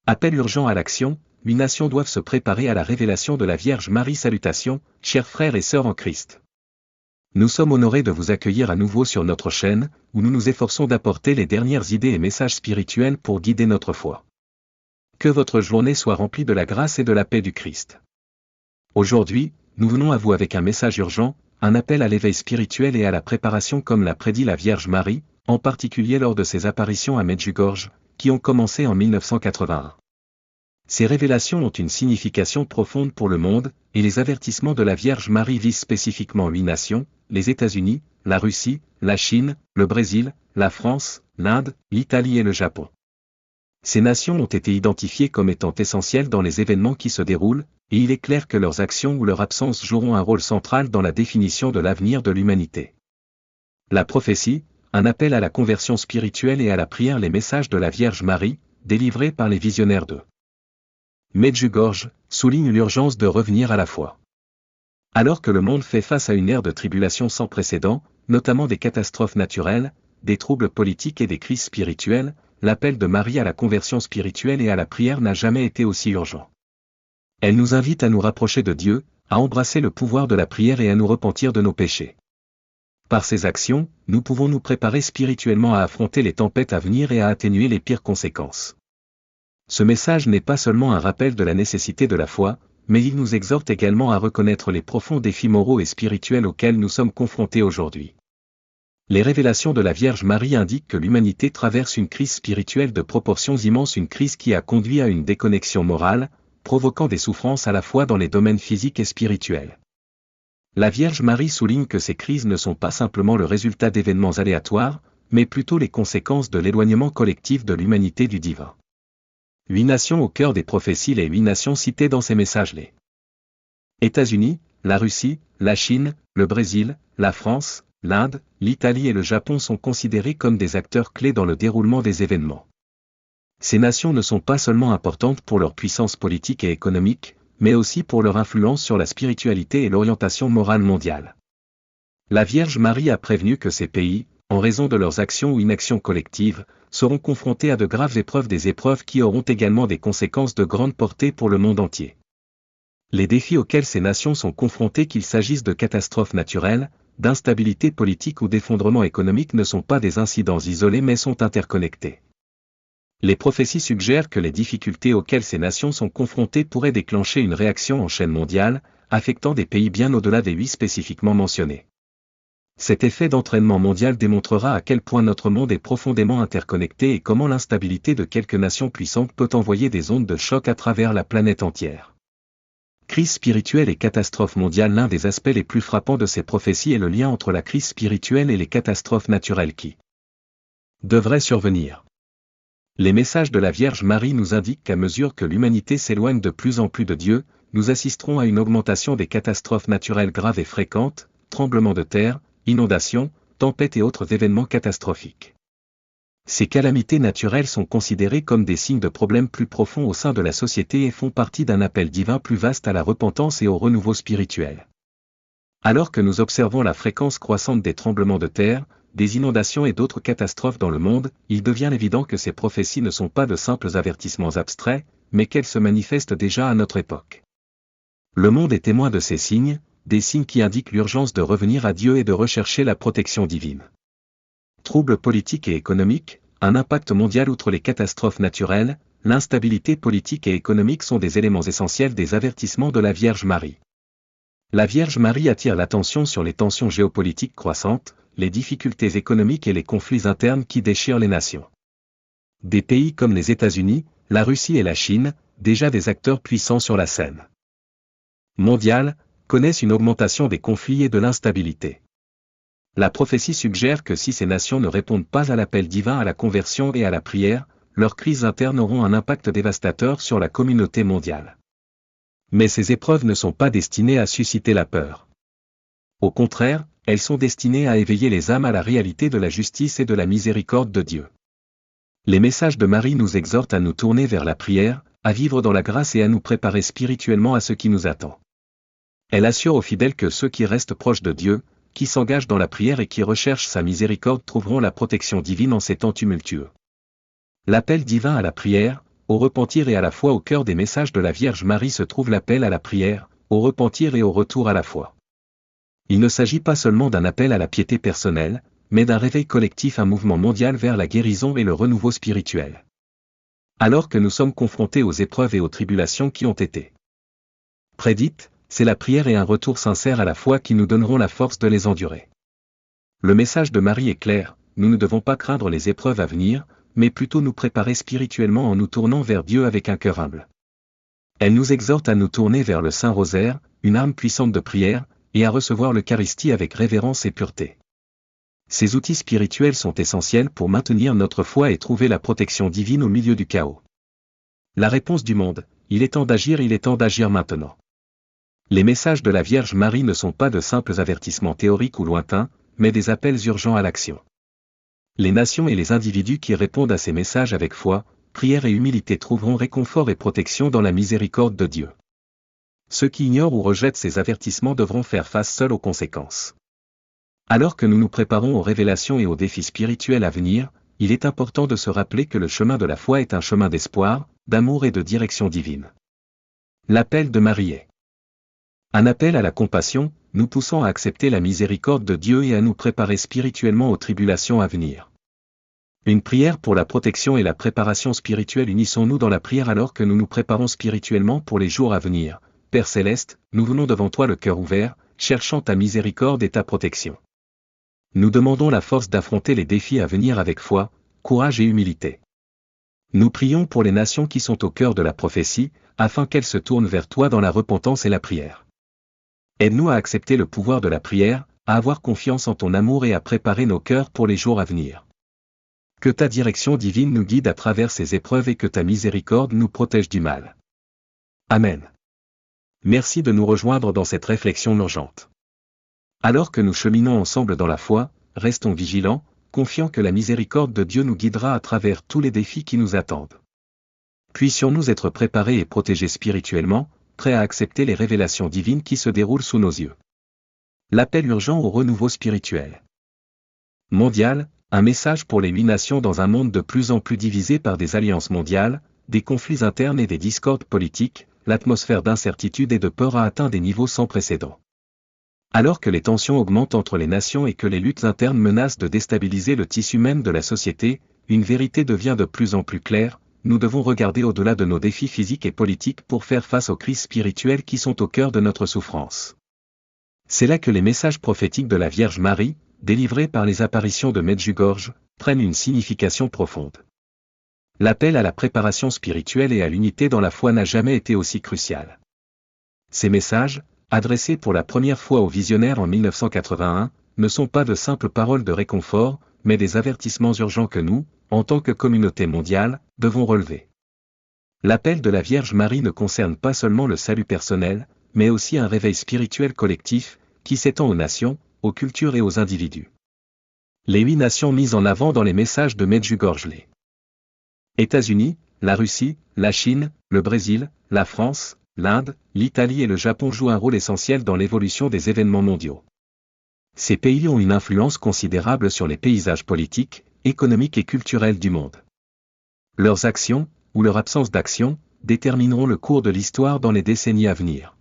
Appel urgent à l'action, 8 nations doivent se préparer à la révélation de la Vierge Marie. Salutations, chers frères et sœurs en Christ. Nous sommes honorés de vous accueillir à nouveau sur notre chaîne, où nous nous efforçons d'apporter les dernières idées et messages spirituels pour guider notre foi. Que votre journée soit remplie de la grâce et de la paix du Christ. Aujourd'hui, nous venons à vous avec un message urgent, un appel à l'éveil spirituel et à la préparation comme l'a prédit la Vierge Marie, en particulier lors de ses apparitions à Medjugorje, qui ont commencé en 1981. Ces révélations ont une signification profonde pour le monde, et les avertissements de la Vierge Marie visent spécifiquement 8 nations, les États-Unis, la Russie, la Chine, le Brésil, la France, l'Inde, l'Italie et le Japon. Ces nations ont été identifiées comme étant essentielles dans les événements qui se déroulent, et il est clair que leurs actions ou leur absence joueront un rôle central dans la définition de l'avenir de l'humanité. La prophétie, un appel à la conversion spirituelle et à la prière. Les messages de la Vierge Marie, délivrés par les visionnaires de Medjugorje, soulignent l'urgence de revenir à la foi. Alors que le monde fait face à une ère de tribulation sans précédent, notamment des catastrophes naturelles, des troubles politiques et des crises spirituelles, l'appel de Marie à la conversion spirituelle et à la prière n'a jamais été aussi urgent. Elle nous invite à nous rapprocher de Dieu, à embrasser le pouvoir de la prière et à nous repentir de nos péchés. Par ces actions, nous pouvons nous préparer spirituellement à affronter les tempêtes à venir et à atténuer les pires conséquences. Ce message n'est pas seulement un rappel de la nécessité de la foi, mais il nous exhorte également à reconnaître les profonds défis moraux et spirituels auxquels nous sommes confrontés aujourd'hui. Les révélations de la Vierge Marie indiquent que l'humanité traverse une crise spirituelle de proportions immenses, une crise qui a conduit à une déconnexion morale, provoquant des souffrances à la fois dans les domaines physiques et spirituels. La Vierge Marie souligne que ces crises ne sont pas simplement le résultat d'événements aléatoires, mais plutôt les conséquences de l'éloignement collectif de l'humanité du divin. 8 nations au cœur des prophéties. Les 8 nations citées dans ces messages: les États-Unis, la Russie, la Chine, le Brésil, la France, l'Inde, l'Italie et le Japon sont considérés comme des acteurs clés dans le déroulement des événements. Ces nations ne sont pas seulement importantes pour leur puissance politique et économique, mais aussi pour leur influence sur la spiritualité et l'orientation morale mondiale. La Vierge Marie a prévenu que ces pays, en raison de leurs actions ou inactions collectives, seront confrontés à de graves épreuves, des épreuves qui auront également des conséquences de grande portée pour le monde entier. Les défis auxquels ces nations sont confrontées, qu'il s'agisse de catastrophes naturelles, d'instabilité politique ou d'effondrement économique, ne sont pas des incidents isolés mais sont interconnectés. Les prophéties suggèrent que les difficultés auxquelles ces nations sont confrontées pourraient déclencher une réaction en chaîne mondiale, affectant des pays bien au-delà des 8 spécifiquement mentionnés. Cet effet d'entraînement mondial démontrera à quel point notre monde est profondément interconnecté et comment l'instabilité de quelques nations puissantes peut envoyer des ondes de choc à travers la planète entière. Crise spirituelle et catastrophe mondiale. L'un des aspects les plus frappants de ces prophéties est le lien entre la crise spirituelle et les catastrophes naturelles qui devraient survenir. Les messages de la Vierge Marie nous indiquent qu'à mesure que l'humanité s'éloigne de plus en plus de Dieu, nous assisterons à une augmentation des catastrophes naturelles graves et fréquentes, tremblements de terre, inondations, tempêtes et autres événements catastrophiques. Ces calamités naturelles sont considérées comme des signes de problèmes plus profonds au sein de la société et font partie d'un appel divin plus vaste à la repentance et au renouveau spirituel. Alors que nous observons la fréquence croissante des tremblements de terre, des inondations et d'autres catastrophes dans le monde, il devient évident que ces prophéties ne sont pas de simples avertissements abstraits, mais qu'elles se manifestent déjà à notre époque. Le monde est témoin de ces signes, des signes qui indiquent l'urgence de revenir à Dieu et de rechercher la protection divine. Troubles politiques et économiques, un impact mondial. Outre les catastrophes naturelles, l'instabilité politique et économique sont des éléments essentiels des avertissements de la Vierge Marie. La Vierge Marie attire l'attention sur les tensions géopolitiques croissantes, les difficultés économiques et les conflits internes qui déchirent les nations. Des pays comme les États-Unis, la Russie et la Chine, déjà des acteurs puissants sur la scène mondiale, connaissent une augmentation des conflits et de l'instabilité. La prophétie suggère que si ces nations ne répondent pas à l'appel divin à la conversion et à la prière, leurs crises internes auront un impact dévastateur sur la communauté mondiale. Mais ces épreuves ne sont pas destinées à susciter la peur. Au contraire, elles sont destinées à éveiller les âmes à la réalité de la justice et de la miséricorde de Dieu. Les messages de Marie nous exhortent à nous tourner vers la prière, à vivre dans la grâce et à nous préparer spirituellement à ce qui nous attend. Elle assure aux fidèles que ceux qui restent proches de Dieu, qui s'engagent dans la prière et qui recherchent sa miséricorde trouveront la protection divine en ces temps tumultueux. L'appel divin à la prière, au repentir et à la foi. Au cœur des messages de la Vierge Marie se trouve l'appel à la prière, au repentir et au retour à la foi. Il ne s'agit pas seulement d'un appel à la piété personnelle, mais d'un réveil collectif, un mouvement mondial vers la guérison et le renouveau spirituel. Alors que nous sommes confrontés aux épreuves et aux tribulations qui ont été prédites, c'est la prière et un retour sincère à la foi qui nous donneront la force de les endurer. Le message de Marie est clair, nous ne devons pas craindre les épreuves à venir, mais plutôt nous préparer spirituellement en nous tournant vers Dieu avec un cœur humble. Elle nous exhorte à nous tourner vers le Saint-Rosaire, une arme puissante de prière, et à recevoir l'Eucharistie avec révérence et pureté. Ces outils spirituels sont essentiels pour maintenir notre foi et trouver la protection divine au milieu du chaos. La réponse du monde, il est temps d'agir maintenant. Les messages de la Vierge Marie ne sont pas de simples avertissements théoriques ou lointains, mais des appels urgents à l'action. Les nations et les individus qui répondent à ces messages avec foi, prière et humilité trouveront réconfort et protection dans la miséricorde de Dieu. Ceux qui ignorent ou rejettent ces avertissements devront faire face seuls aux conséquences. Alors que nous nous préparons aux révélations et aux défis spirituels à venir, il est important de se rappeler que le chemin de la foi est un chemin d'espoir, d'amour et de direction divine. L'appel de Marie est un appel à la compassion, nous poussant à accepter la miséricorde de Dieu et à nous préparer spirituellement aux tribulations à venir. Une prière pour la protection et la préparation spirituelle. Unissons-nous dans la prière alors que nous nous préparons spirituellement pour les jours à venir. Père Céleste, nous venons devant toi le cœur ouvert, cherchant ta miséricorde et ta protection. Nous demandons la force d'affronter les défis à venir avec foi, courage et humilité. Nous prions pour les nations qui sont au cœur de la prophétie, afin qu'elles se tournent vers toi dans la repentance et la prière. Aide-nous à accepter le pouvoir de la prière, à avoir confiance en ton amour et à préparer nos cœurs pour les jours à venir. Que ta direction divine nous guide à travers ces épreuves et que ta miséricorde nous protège du mal. Amen. Merci de nous rejoindre dans cette réflexion urgente. Alors que nous cheminons ensemble dans la foi, restons vigilants, confiants que la miséricorde de Dieu nous guidera à travers tous les défis qui nous attendent. Puissions-nous être préparés et protégés spirituellement, prêts à accepter les révélations divines qui se déroulent sous nos yeux. L'appel urgent au renouveau spirituel. Mondial, un message pour les 8 nations dans un monde de plus en plus divisé par des alliances mondiales, des conflits internes et des discordes politiques, l'atmosphère d'incertitude et de peur a atteint des niveaux sans précédent. Alors que les tensions augmentent entre les nations et que les luttes internes menacent de déstabiliser le tissu même de la société, une vérité devient de plus en plus claire, nous devons regarder au-delà de nos défis physiques et politiques pour faire face aux crises spirituelles qui sont au cœur de notre souffrance. C'est là que les messages prophétiques de la Vierge Marie, délivrés par les apparitions de Medjugorje, prennent une signification profonde. L'appel à la préparation spirituelle et à l'unité dans la foi n'a jamais été aussi crucial. Ces messages, adressés pour la première fois aux visionnaires en 1981, ne sont pas de simples paroles de réconfort, mais des avertissements urgents que nous, en tant que communauté mondiale, devons relever. L'appel de la Vierge Marie ne concerne pas seulement le salut personnel, mais aussi un réveil spirituel collectif, qui s'étend aux nations, aux cultures et aux individus. Les 8 nations mises en avant dans les messages de Medjugorje: les États-Unis, la Russie, la Chine, le Brésil, la France, l'Inde, l'Italie et le Japon jouent un rôle essentiel dans l'évolution des événements mondiaux. Ces pays ont une influence considérable sur les paysages politiques, économiques et culturels du monde. Leurs actions, ou leur absence d'action, détermineront le cours de l'histoire dans les décennies à venir.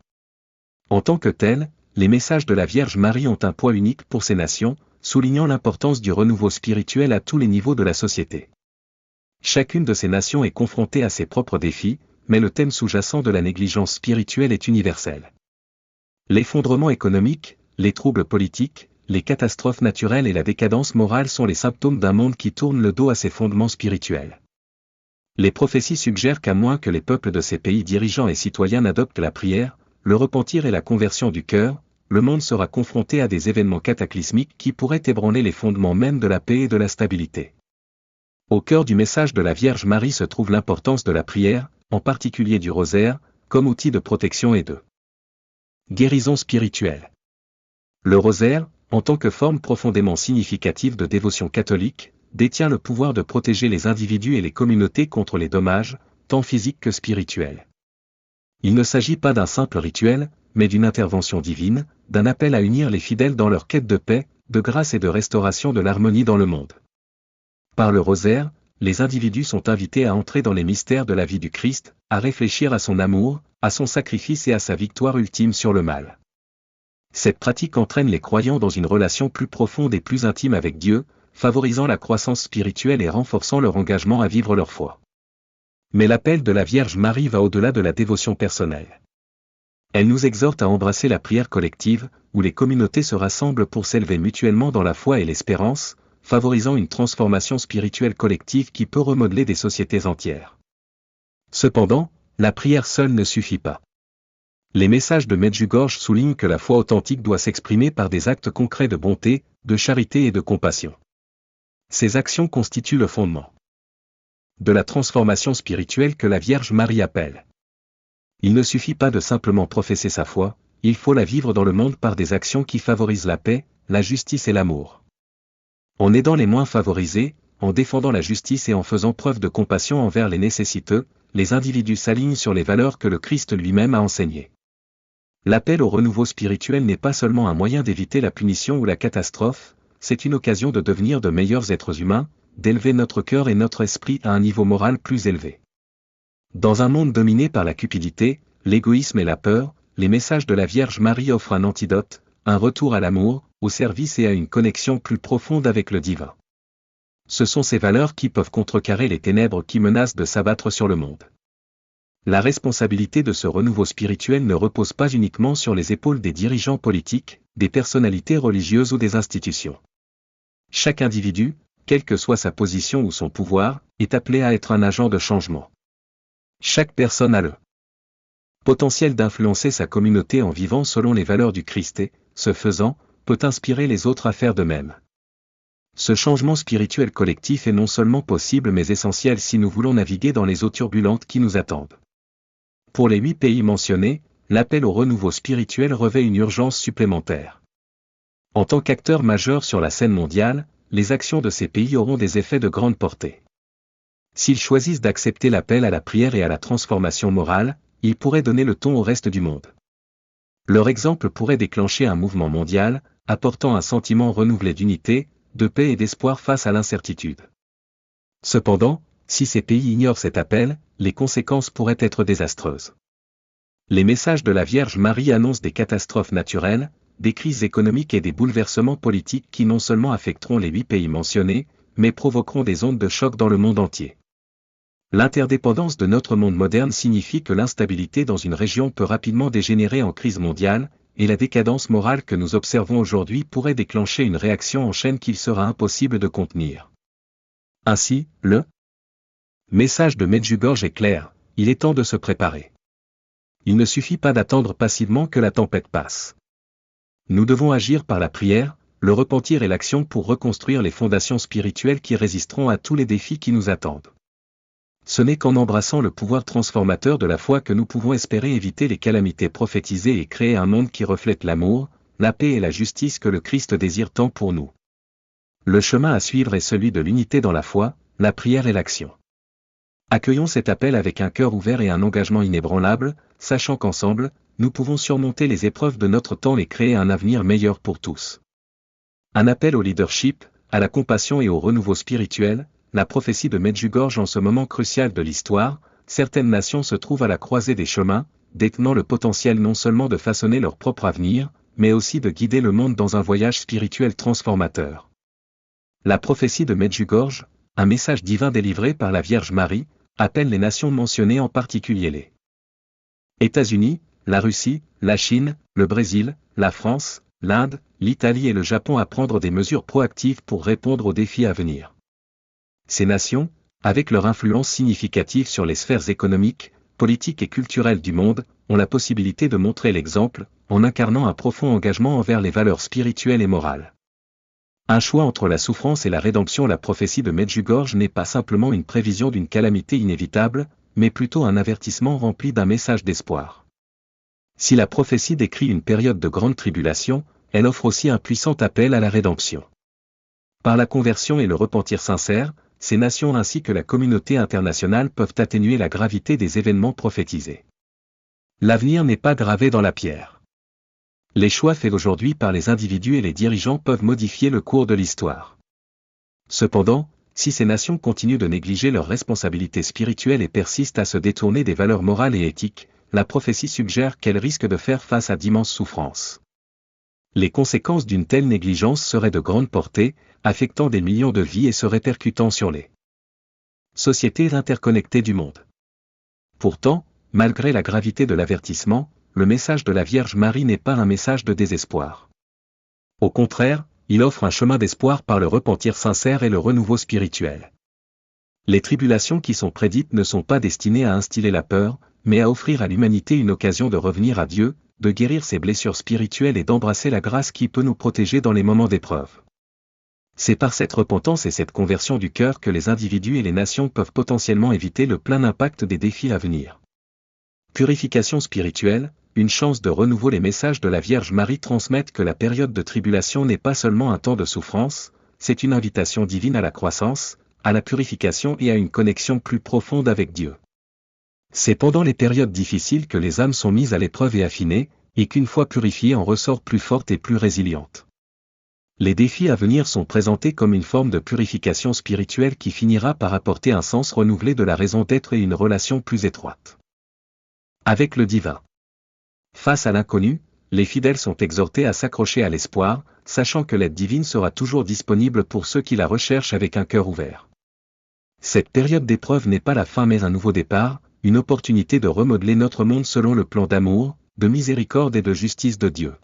En tant que tels, les messages de la Vierge Marie ont un poids unique pour ces nations, soulignant l'importance du renouveau spirituel à tous les niveaux de la société. Chacune de ces nations est confrontée à ses propres défis, mais le thème sous-jacent de la négligence spirituelle est universel. L'effondrement économique, les troubles politiques, les catastrophes naturelles et la décadence morale sont les symptômes d'un monde qui tourne le dos à ses fondements spirituels. Les prophéties suggèrent qu'à moins que les peuples de ces pays dirigeants et citoyens n'adoptent la prière, le repentir et la conversion du cœur, le monde sera confronté à des événements cataclysmiques qui pourraient ébranler les fondements mêmes de la paix et de la stabilité. Au cœur du message de la Vierge Marie se trouve l'importance de la prière, en particulier du rosaire, comme outil de protection et de guérison spirituelle. Le rosaire, en tant que forme profondément significative de dévotion catholique, détient le pouvoir de protéger les individus et les communautés contre les dommages, tant physiques que spirituels. Il ne s'agit pas d'un simple rituel, mais d'une intervention divine, d'un appel à unir les fidèles dans leur quête de paix, de grâce et de restauration de l'harmonie dans le monde. Par le rosaire, les individus sont invités à entrer dans les mystères de la vie du Christ, à réfléchir à son amour, à son sacrifice et à sa victoire ultime sur le mal. Cette pratique entraîne les croyants dans une relation plus profonde et plus intime avec Dieu, favorisant la croissance spirituelle et renforçant leur engagement à vivre leur foi. Mais l'appel de la Vierge Marie va au-delà de la dévotion personnelle. Elle nous exhorte à embrasser la prière collective, où les communautés se rassemblent pour s'élever mutuellement dans la foi et l'espérance, favorisant une transformation spirituelle collective qui peut remodeler des sociétés entières. Cependant, la prière seule ne suffit pas. Les messages de Medjugorje soulignent que la foi authentique doit s'exprimer par des actes concrets de bonté, de charité et de compassion. Ces actions constituent le fondement de la transformation spirituelle que la Vierge Marie appelle. Il ne suffit pas de simplement professer sa foi, il faut la vivre dans le monde par des actions qui favorisent la paix, la justice et l'amour. En aidant les moins favorisés, en défendant la justice et en faisant preuve de compassion envers les nécessiteux, les individus s'alignent sur les valeurs que le Christ lui-même a enseignées. L'appel au renouveau spirituel n'est pas seulement un moyen d'éviter la punition ou la catastrophe, c'est une occasion de devenir de meilleurs êtres humains, d'élever notre cœur et notre esprit à un niveau moral plus élevé. Dans un monde dominé par la cupidité, l'égoïsme et la peur, les messages de la Vierge Marie offrent un antidote, un retour à l'amour, au service et à une connexion plus profonde avec le divin. Ce sont ces valeurs qui peuvent contrecarrer les ténèbres qui menacent de s'abattre sur le monde. La responsabilité de ce renouveau spirituel ne repose pas uniquement sur les épaules des dirigeants politiques, des personnalités religieuses ou des institutions. Chaque individu, quelle que soit sa position ou son pouvoir, est appelé à être un agent de changement. Chaque personne a le potentiel d'influencer sa communauté en vivant selon les valeurs du Christ et, ce faisant, peut inspirer les autres à faire de même. Ce changement spirituel collectif est non seulement possible mais essentiel si nous voulons naviguer dans les eaux turbulentes qui nous attendent. Pour les 8 pays mentionnés, l'appel au renouveau spirituel revêt une urgence supplémentaire. En tant qu'acteurs majeurs sur la scène mondiale, les actions de ces pays auront des effets de grande portée. S'ils choisissent d'accepter l'appel à la prière et à la transformation morale, ils pourraient donner le ton au reste du monde. Leur exemple pourrait déclencher un mouvement mondial, apportant un sentiment renouvelé d'unité, de paix et d'espoir face à l'incertitude. Cependant, si ces pays ignorent cet appel, les conséquences pourraient être désastreuses. Les messages de la Vierge Marie annoncent des catastrophes naturelles, des crises économiques et des bouleversements politiques qui non seulement affecteront les 8 pays mentionnés, mais provoqueront des ondes de choc dans le monde entier. L'interdépendance de notre monde moderne signifie que l'instabilité dans une région peut rapidement dégénérer en crise mondiale, et la décadence morale que nous observons aujourd'hui pourrait déclencher une réaction en chaîne qu'il sera impossible de contenir. Ainsi, le message de Medjugorje est clair, il est temps de se préparer. Il ne suffit pas d'attendre passivement que la tempête passe. Nous devons agir par la prière, le repentir et l'action pour reconstruire les fondations spirituelles qui résisteront à tous les défis qui nous attendent. Ce n'est qu'en embrassant le pouvoir transformateur de la foi que nous pouvons espérer éviter les calamités prophétisées et créer un monde qui reflète l'amour, la paix et la justice que le Christ désire tant pour nous. Le chemin à suivre est celui de l'unité dans la foi, la prière et l'action. Accueillons cet appel avec un cœur ouvert et un engagement inébranlable, sachant qu'ensemble, nous pouvons surmonter les épreuves de notre temps et créer un avenir meilleur pour tous. Un appel au leadership, à la compassion et au renouveau spirituel, la prophétie de Medjugorje en ce moment crucial de l'histoire, certaines nations se trouvent à la croisée des chemins, détenant le potentiel non seulement de façonner leur propre avenir, mais aussi de guider le monde dans un voyage spirituel transformateur. La prophétie de Medjugorje, un message divin délivré par la Vierge Marie, appelle les nations mentionnées en particulier les États-Unis, la Russie, la Chine, le Brésil, la France, l'Inde, l'Italie et le Japon à prendre des mesures proactives pour répondre aux défis à venir. Ces nations, avec leur influence significative sur les sphères économiques, politiques et culturelles du monde, ont la possibilité de montrer l'exemple, en incarnant un profond engagement envers les valeurs spirituelles et morales. Un choix entre la souffrance et la rédemption. La prophétie de Medjugorje n'est pas simplement une prévision d'une calamité inévitable, mais plutôt un avertissement rempli d'un message d'espoir. Si la prophétie décrit une période de grande tribulation, elle offre aussi un puissant appel à la rédemption. Par la conversion et le repentir sincère, ces nations ainsi que la communauté internationale peuvent atténuer la gravité des événements prophétisés. L'avenir n'est pas gravé dans la pierre. Les choix faits aujourd'hui par les individus et les dirigeants peuvent modifier le cours de l'histoire. Cependant, Si ces nations continuent de négliger leurs responsabilités spirituelles et persistent à se détourner des valeurs morales et éthiques, la prophétie suggère qu'elles risquent de faire face à d'immenses souffrances. Les conséquences d'une telle négligence seraient de grande portée, affectant des millions de vies et se répercutant sur les sociétés interconnectées du monde. Pourtant, malgré la gravité de l'avertissement, le message de la Vierge Marie n'est pas un message de désespoir. Au contraire, il offre un chemin d'espoir par le repentir sincère et le renouveau spirituel. Les tribulations qui sont prédites ne sont pas destinées à instiller la peur, mais à offrir à l'humanité une occasion de revenir à Dieu, de guérir ses blessures spirituelles et d'embrasser la grâce qui peut nous protéger dans les moments d'épreuve. C'est par cette repentance et cette conversion du cœur que les individus et les nations peuvent potentiellement éviter le plein impact des défis à venir. Purification spirituelle, une chance de renouveau. Les messages de la Vierge Marie transmettent que la période de tribulation n'est pas seulement un temps de souffrance, c'est une invitation divine à la croissance, à la purification et à une connexion plus profonde avec Dieu. C'est pendant les périodes difficiles que les âmes sont mises à l'épreuve et affinées, et qu'une fois purifiées en ressort plus fortes et plus résilientes. Les défis à venir sont présentés comme une forme de purification spirituelle qui finira par apporter un sens renouvelé de la raison d'être et une relation plus étroite avec le divin. Face à l'inconnu, les fidèles sont exhortés à s'accrocher à l'espoir, sachant que l'aide divine sera toujours disponible pour ceux qui la recherchent avec un cœur ouvert. Cette période d'épreuve n'est pas la fin mais un nouveau départ, une opportunité de remodeler notre monde selon le plan d'amour, de miséricorde et de justice de Dieu.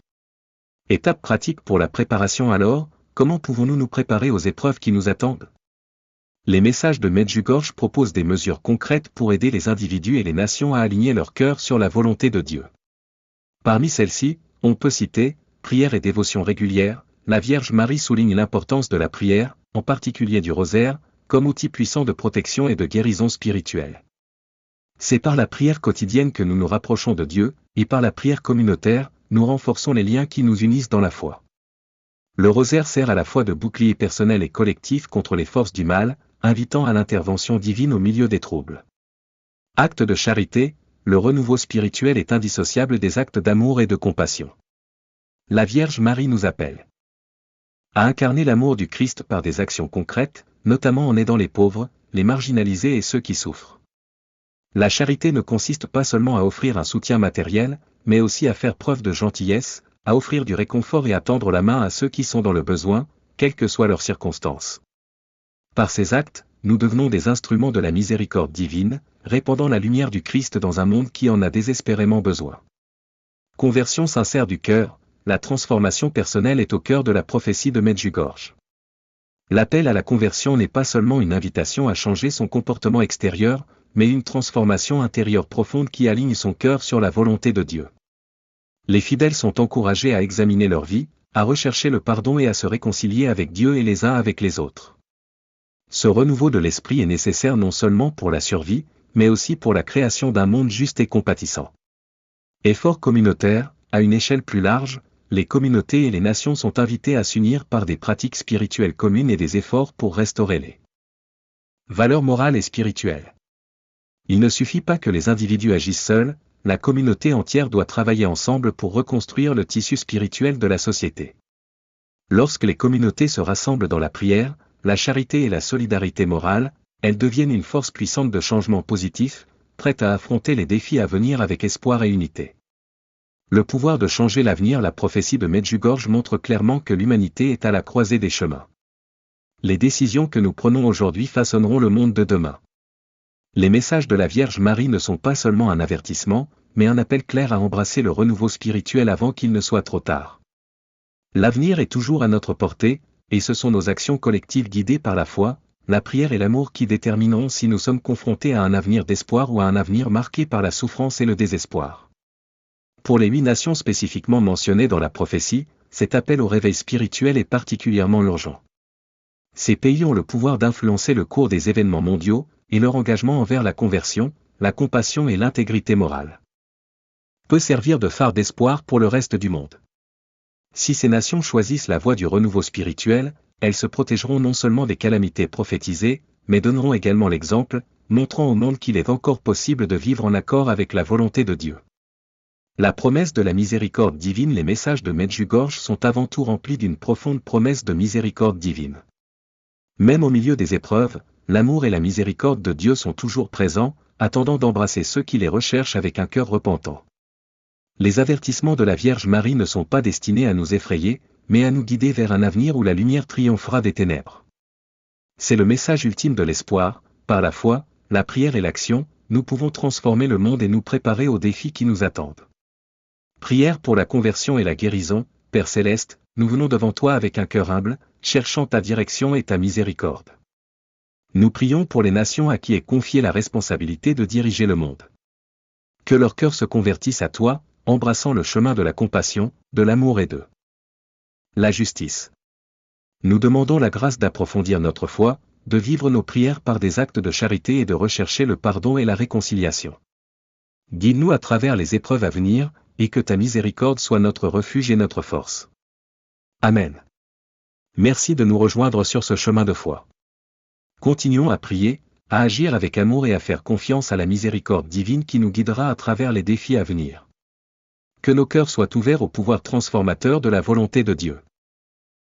Étape pratique pour la préparation alors, comment pouvons-nous nous préparer aux épreuves qui nous attendent ? Les messages de Medjugorje proposent des mesures concrètes pour aider les individus et les nations à aligner leur cœur sur la volonté de Dieu. Parmi celles-ci, on peut citer, prière et dévotion régulière. La Vierge Marie souligne l'importance de la prière, en particulier du rosaire, comme outil puissant de protection et de guérison spirituelle. C'est par la prière quotidienne que nous nous rapprochons de Dieu, et par la prière communautaire, nous renforçons les liens qui nous unissent dans la foi. Le rosaire sert à la fois de bouclier personnel et collectif contre les forces du mal, invitant à l'intervention divine au milieu des troubles. Acte de charité, le renouveau spirituel est indissociable des actes d'amour et de compassion. La Vierge Marie nous appelle à incarner l'amour du Christ par des actions concrètes, notamment en aidant les pauvres, les marginalisés et ceux qui souffrent. La charité ne consiste pas seulement à offrir un soutien matériel, mais aussi à faire preuve de gentillesse, à offrir du réconfort et à tendre la main à ceux qui sont dans le besoin, quelles que soient leurs circonstances. Par ces actes, nous devenons des instruments de la miséricorde divine, répandant la lumière du Christ dans un monde qui en a désespérément besoin. Conversion sincère du cœur, la transformation personnelle est au cœur de la prophétie de Medjugorje. L'appel à la conversion n'est pas seulement une invitation à changer son comportement extérieur, mais une transformation intérieure profonde qui aligne son cœur sur la volonté de Dieu. Les fidèles sont encouragés à examiner leur vie, à rechercher le pardon et à se réconcilier avec Dieu et les uns avec les autres. Ce renouveau de l'esprit est nécessaire non seulement pour la survie, mais aussi pour la création d'un monde juste et compatissant. Effort communautaire, à une échelle plus large, les communautés et les nations sont invitées à s'unir par des pratiques spirituelles communes et des efforts pour restaurer les valeurs morales et spirituelles. Il ne suffit pas que les individus agissent seuls, la communauté entière doit travailler ensemble pour reconstruire le tissu spirituel de la société. Lorsque les communautés se rassemblent dans la prière, la charité et la solidarité morale, elles deviennent une force puissante de changement positif, prête à affronter les défis à venir avec espoir et unité. Le pouvoir de changer l'avenir. La prophétie de Medjugorje montre clairement que l'humanité est à la croisée des chemins. Les décisions que nous prenons aujourd'hui façonneront le monde de demain. Les messages de la Vierge Marie ne sont pas seulement un avertissement, mais un appel clair à embrasser le renouveau spirituel avant qu'il ne soit trop tard. L'avenir est toujours à notre portée, et ce sont nos actions collectives guidées par la foi, la prière et l'amour qui détermineront si nous sommes confrontés à un avenir d'espoir ou à un avenir marqué par la souffrance et le désespoir. Pour les 8 nations spécifiquement mentionnées dans la prophétie, cet appel au réveil spirituel est particulièrement urgent. Ces pays ont le pouvoir d'influencer le cours des événements mondiaux, et leur engagement envers la conversion, la compassion et l'intégrité morale peut servir de phare d'espoir pour le reste du monde. Si ces nations choisissent la voie du renouveau spirituel, elles se protégeront non seulement des calamités prophétisées, mais donneront également l'exemple, montrant au monde qu'il est encore possible de vivre en accord avec la volonté de Dieu. La promesse de la miséricorde divine. Les messages de Medjugorje sont avant tout remplis d'une profonde promesse de miséricorde divine. Même au milieu des épreuves, l'amour et la miséricorde de Dieu sont toujours présents, attendant d'embrasser ceux qui les recherchent avec un cœur repentant. Les avertissements de la Vierge Marie ne sont pas destinés à nous effrayer, mais à nous guider vers un avenir où la lumière triomphera des ténèbres. C'est le message ultime de l'espoir. Par la foi, la prière et l'action, nous pouvons transformer le monde et nous préparer aux défis qui nous attendent. Prière pour la conversion et la guérison. Père Céleste, nous venons devant toi avec un cœur humble, cherchant ta direction et ta miséricorde. Nous prions pour les nations à qui est confiée la responsabilité de diriger le monde. Que leur cœur se convertisse à toi, embrassant le chemin de la compassion, de l'amour et de la justice. Nous demandons la grâce d'approfondir notre foi, de vivre nos prières par des actes de charité et de rechercher le pardon et la réconciliation. Guide-nous à travers les épreuves à venir, et que ta miséricorde soit notre refuge et notre force. Amen. Merci de nous rejoindre sur ce chemin de foi. Continuons à prier, à agir avec amour et à faire confiance à la miséricorde divine qui nous guidera à travers les défis à venir. Que nos cœurs soient ouverts au pouvoir transformateur de la volonté de Dieu.